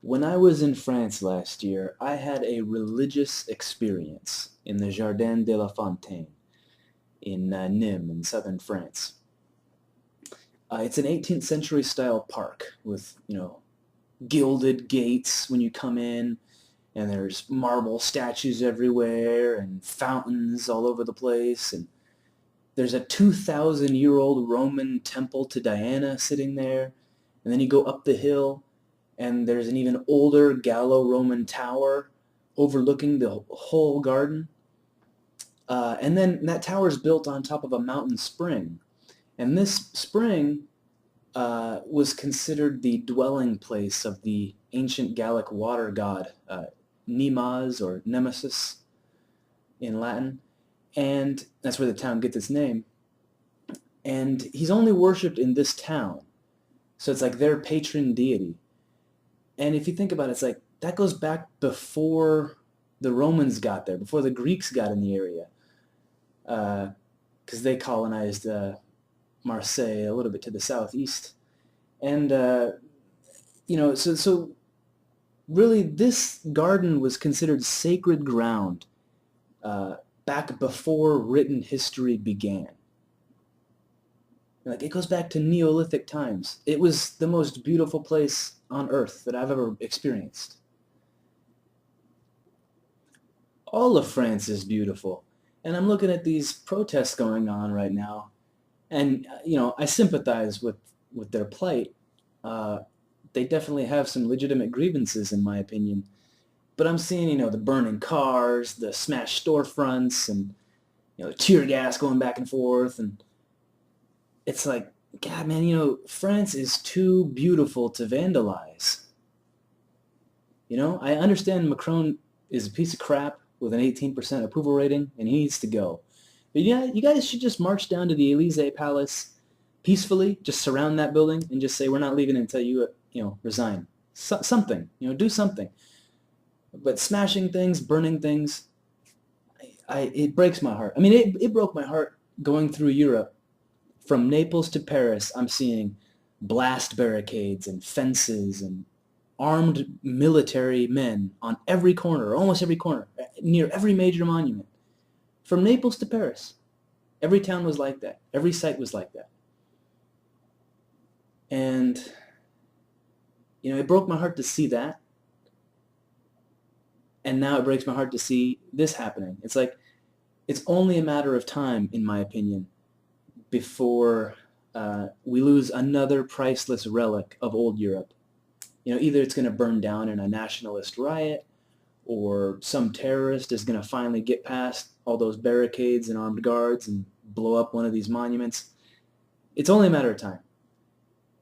When I was in France last year, I had a religious experience in the Jardin de la Fontaine in Nîmes in southern France. It's an 18th century style park with, gilded gates when you come in, and there's marble statues everywhere and fountains all over the place, and there's a 2,000-year-old Roman temple to Diana sitting there, and then you go up the hill and there's an even older Gallo-Roman tower overlooking the whole garden. And then that tower is built on top of a mountain spring. And this spring was considered the dwelling place of the ancient Gallic water god, Nemas or Nemesis in Latin. And that's where the town gets its name. And he's only worshipped in this town. So it's like their patron deity. And if you think about it, it's like that goes back before the Romans got there, before the Greeks got in the area, because they colonized Marseille a little bit to the southeast. And, so really this garden was considered sacred ground back before written history began. Like, it goes back to Neolithic times. It was the most beautiful place on earth that I've ever experienced. All of France is beautiful. And I'm looking at these protests going on right now, and I sympathize with their plight. They definitely have some legitimate grievances, in my opinion. But I'm seeing, the burning cars, the smashed storefronts, and tear gas going back and forth, and it's like, God, man, France is too beautiful to vandalize. I understand Macron is a piece of crap with an 18% approval rating, and he needs to go. But yeah, you guys should just march down to the Elysee Palace peacefully, just surround that building, and just say, we're not leaving until you, resign. Something, do something. But smashing things, burning things, it breaks my heart. I mean, it broke my heart going through Europe. From Naples to Paris, I'm seeing blast barricades and fences and armed military men on every corner, almost every corner, near every major monument. From Naples to Paris, every town was like that. Every site was like that. And, it broke my heart to see that. And now it breaks my heart to see this happening. It's like, it's only a matter of time, in my opinion, before we lose another priceless relic of old Europe. Either it's going to burn down in a nationalist riot, or some terrorist is going to finally get past all those barricades and armed guards and blow up one of these monuments. It's only a matter of time.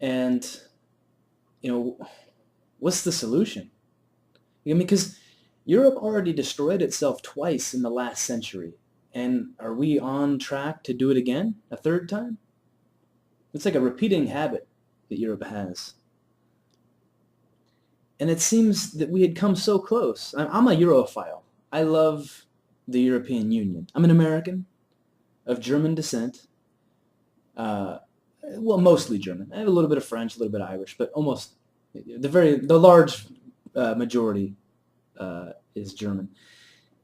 And, what's the solution? Because Europe already destroyed itself twice in the last century. And are we on track to do it again, a third time? It's like a repeating habit that Europe has. And it seems that we had come so close. I'm a Europhile. I love the European Union. I'm an American of German descent. Mostly German. I have a little bit of French, a little bit of Irish, but almost the large majority is German.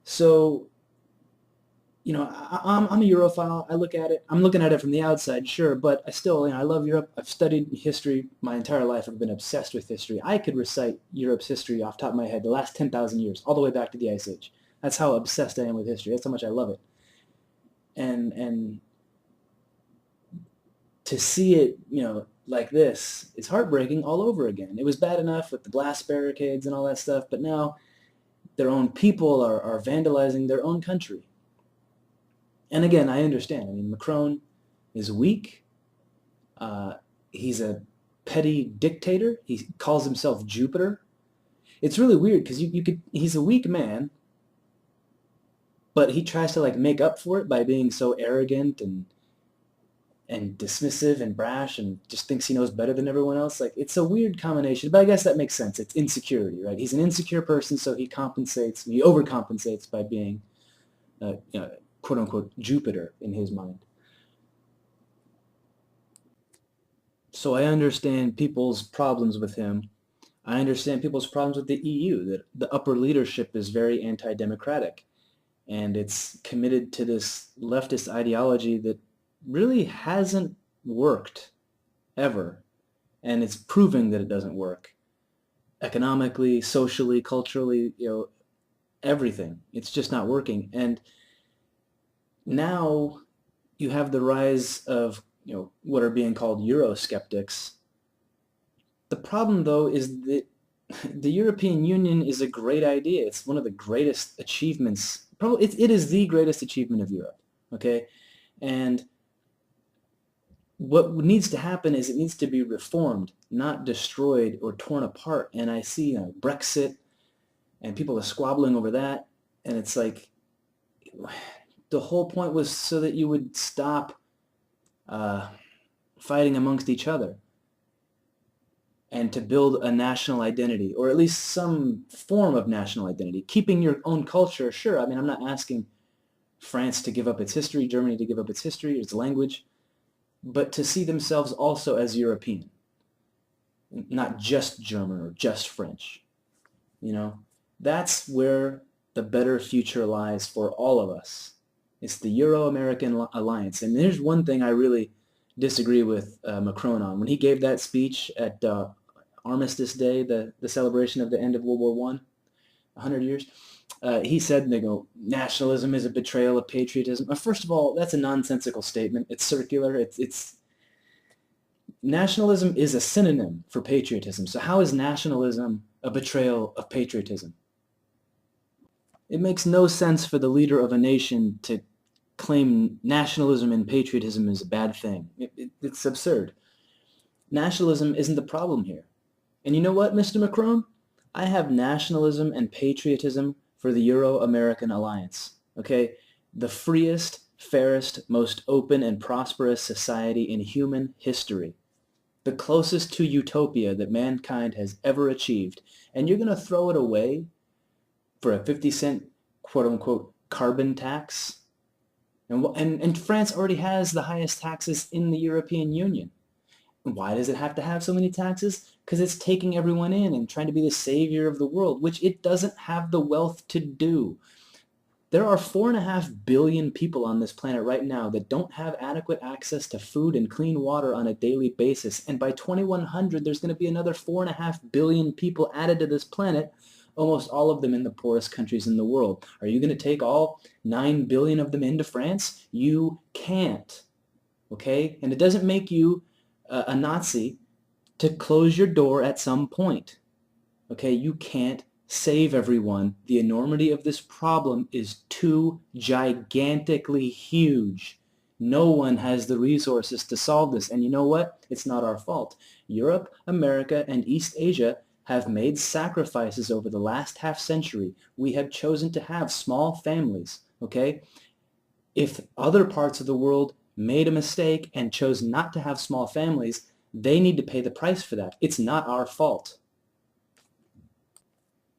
So, I'm a Europhile. I look at it. I'm looking at it from the outside, sure, but I still, I love Europe. I've studied history my entire life. I've been obsessed with history. I could recite Europe's history off the top of my head, the last 10,000 years, all the way back to the Ice Age. That's how obsessed I am with history. That's how much I love it. And to see it, like this, it's heartbreaking all over again. It was bad enough with the blast barricades and all that stuff, but now their own people are vandalizing their own country. And again, I understand. I mean, Macron is weak. He's a petty dictator. He calls himself Jupiter. It's really weird because he's a weak man, but he tries to make up for it by being so arrogant and dismissive and brash and just thinks he knows better than everyone else. It's a weird combination, but I guess that makes sense. It's insecurity, right? He's an insecure person, so he overcompensates by being, quote unquote, Jupiter in his mind. So I understand people's problems with him. I understand people's problems with the EU, that the upper leadership is very anti-democratic and it's committed to this leftist ideology that really hasn't worked ever. And it's proving that it doesn't work economically, socially, culturally, everything. It's just not working. And now you have the rise of, what are being called Eurosceptics. The problem, though, is that the European Union is a great idea. It's one of the greatest achievements. Probably it is the greatest achievement of Europe. Okay, and what needs to happen is it needs to be reformed, not destroyed or torn apart. And I see Brexit, and people are squabbling over that, and it's like the whole point was so that you would stop fighting amongst each other and to build a national identity, or at least some form of national identity. Keeping your own culture, sure. I mean, I'm not asking France to give up its history, Germany to give up its history, its language, but to see themselves also as European, not just German or just French. That's where the better future lies for all of us. It's the Euro-American alliance. And there's one thing I really disagree with Macron on. When he gave that speech at Armistice Day, the celebration of the end of World War I, 100 years, he said, nationalism is a betrayal of patriotism. First of all, that's a nonsensical statement. It's circular. Nationalism is a synonym for patriotism. So how is nationalism a betrayal of patriotism? It makes no sense for the leader of a nation to claim nationalism and patriotism is a bad thing. It's absurd. Nationalism isn't the problem here. And you know what, Mr. Macron? I have nationalism and patriotism for the Euro-American alliance. Okay? The freest, fairest, most open and prosperous society in human history. The closest to utopia that mankind has ever achieved. And you're going to throw it away for a 50-cent, quote-unquote, carbon tax? And France already has the highest taxes in the European Union. Why does it have to have so many taxes? Because it's taking everyone in and trying to be the savior of the world, which it doesn't have the wealth to do. There are 4.5 billion people on this planet right now that don't have adequate access to food and clean water on a daily basis. And by 2100, there's going to be another 4.5 billion people added to this planet, almost all of them in the poorest countries in the world. Are you going to take all 9 billion of them into France? You can't. Okay? And it doesn't make you a Nazi to close your door at some point. Okay? You can't save everyone. The enormity of this problem is too gigantically huge. No one has the resources to solve this. And you know what? It's not our fault. Europe, America, and East Asia have made sacrifices over the last half century. We have chosen to have small families, okay? If other parts of the world made a mistake and chose not to have small families, they need to pay the price for that. It's not our fault.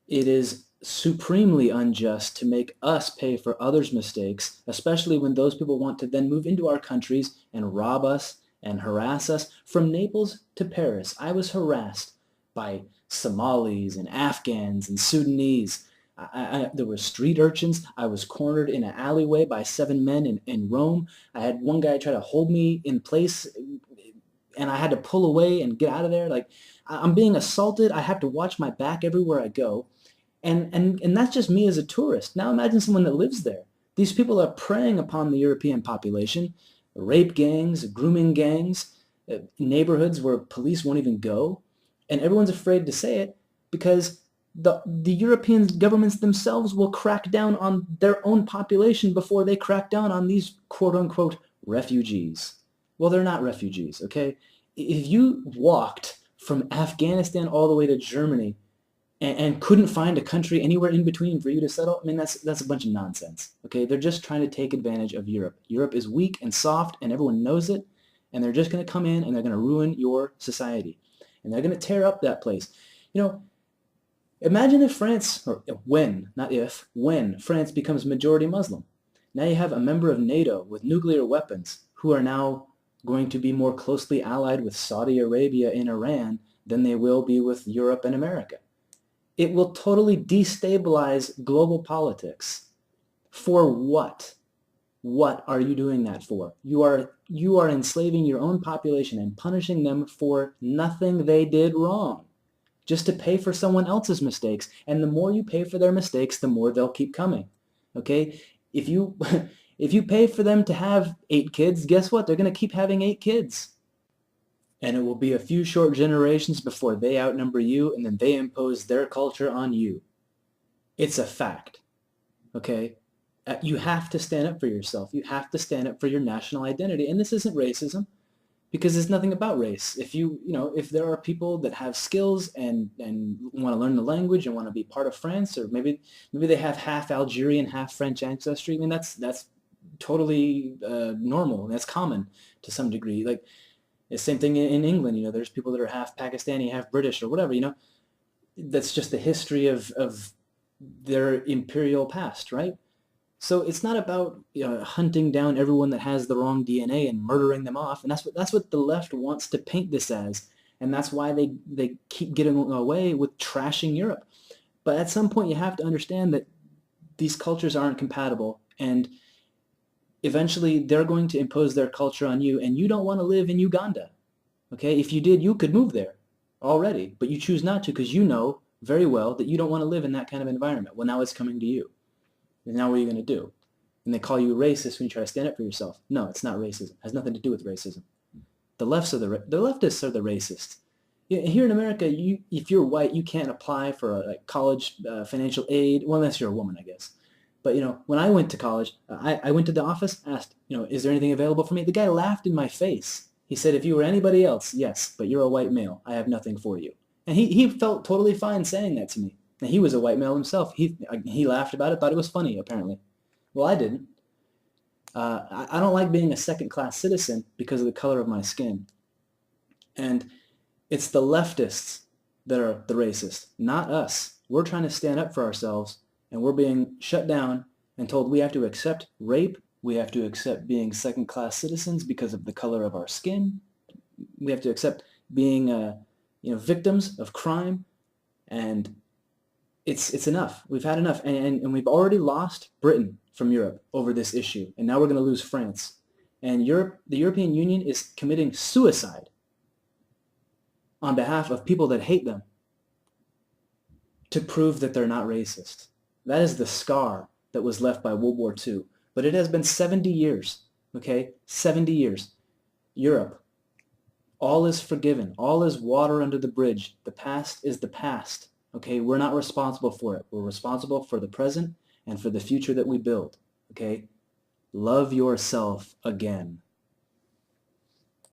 It is supremely unjust to make us pay for others' mistakes, especially when those people want to then move into our countries and rob us and harass us. From Naples to Paris, I was harassed by Somalis and Afghans and Sudanese. There were street urchins. I was cornered in an alleyway by 7 men in Rome. I had one guy try to hold me in place, and I had to pull away and get out of there. Like, I'm being assaulted. I have to watch my back everywhere I go. And that's just me as a tourist. Now imagine someone that lives there. These people are preying upon the European population. Rape gangs, grooming gangs, neighborhoods where police won't even go. And everyone's afraid to say it because the European governments themselves will crack down on their own population before they crack down on these quote-unquote refugees. Well, they're not refugees, okay? If you walked from Afghanistan all the way to Germany and couldn't find a country anywhere in between for you to settle, I mean, that's a bunch of nonsense, okay? They're just trying to take advantage of Europe. Europe is weak and soft, and everyone knows it, and they're just going to come in and they're going to ruin your society. And they're going to tear up that place. Imagine if France, or when, not if, when France becomes majority Muslim. Now you have a member of NATO with nuclear weapons who are now going to be more closely allied with Saudi Arabia and Iran than they will be with Europe and America. It will totally destabilize global politics. For what? What are you doing that for? You are enslaving your own population and punishing them for nothing they did wrong, just to pay for someone else's mistakes. And the more you pay for their mistakes, the more they'll keep coming. Okay? If you if you pay for them to have 8 kids, guess what? They're going to keep having 8 kids. And it will be a few short generations before they outnumber you, and then they impose their culture on you. It's a fact. Okay? You have to stand up for yourself. You have to stand up for your national identity. And this isn't racism, because it's nothing about race. If there are people that have skills and want to learn the language and want to be part of France, or maybe they have half Algerian, half French ancestry, I mean, that's totally normal, and that's common to some degree. Like, the same thing in England. There's people that are half Pakistani, half British, or whatever. That's just the history of their imperial past, right? So it's not about hunting down everyone that has the wrong DNA and murdering them off, and that's what the left wants to paint this as, and that's why they keep getting away with trashing Europe. But at some point, you have to understand that these cultures aren't compatible, and eventually they're going to impose their culture on you, and you don't want to live in Uganda. Okay? If you did, you could move there already, but you choose not to because you know very well that you don't want to live in that kind of environment. Well, now it's coming to you. And now what are you going to do? And they call you racist when you try to stand up for yourself. No, it's not racism. It has nothing to do with racism. The leftists are the racists. Here in America, if you're white, you can't apply for college financial aid. Well, unless you're a woman, I guess. But when I went to college, I went to the office, asked, is there anything available for me? The guy laughed in my face. He said, if you were anybody else, yes, but you're a white male. I have nothing for you. And he felt totally fine saying that to me. And he was a white male himself. He laughed about it, thought it was funny, apparently. Well, I didn't. I don't like being a second-class citizen because of the color of my skin. And it's the leftists that are the racists, not us. We're trying to stand up for ourselves, and we're being shut down and told we have to accept rape, we have to accept being second-class citizens because of the color of our skin, we have to accept being victims of crime, and it's enough. We've had enough, and we've already lost Britain from Europe over this issue, and now we're going to lose France. And the European Union is committing suicide on behalf of people that hate them to prove that they're not racist. That is the scar that was left by World War II. But it has been 70 years, okay? 70 years. Europe, all is forgiven. All is water under the bridge. The past is the past, okay? We're not responsible for it. We're responsible for the present and for the future that we build, okay? Love yourself again.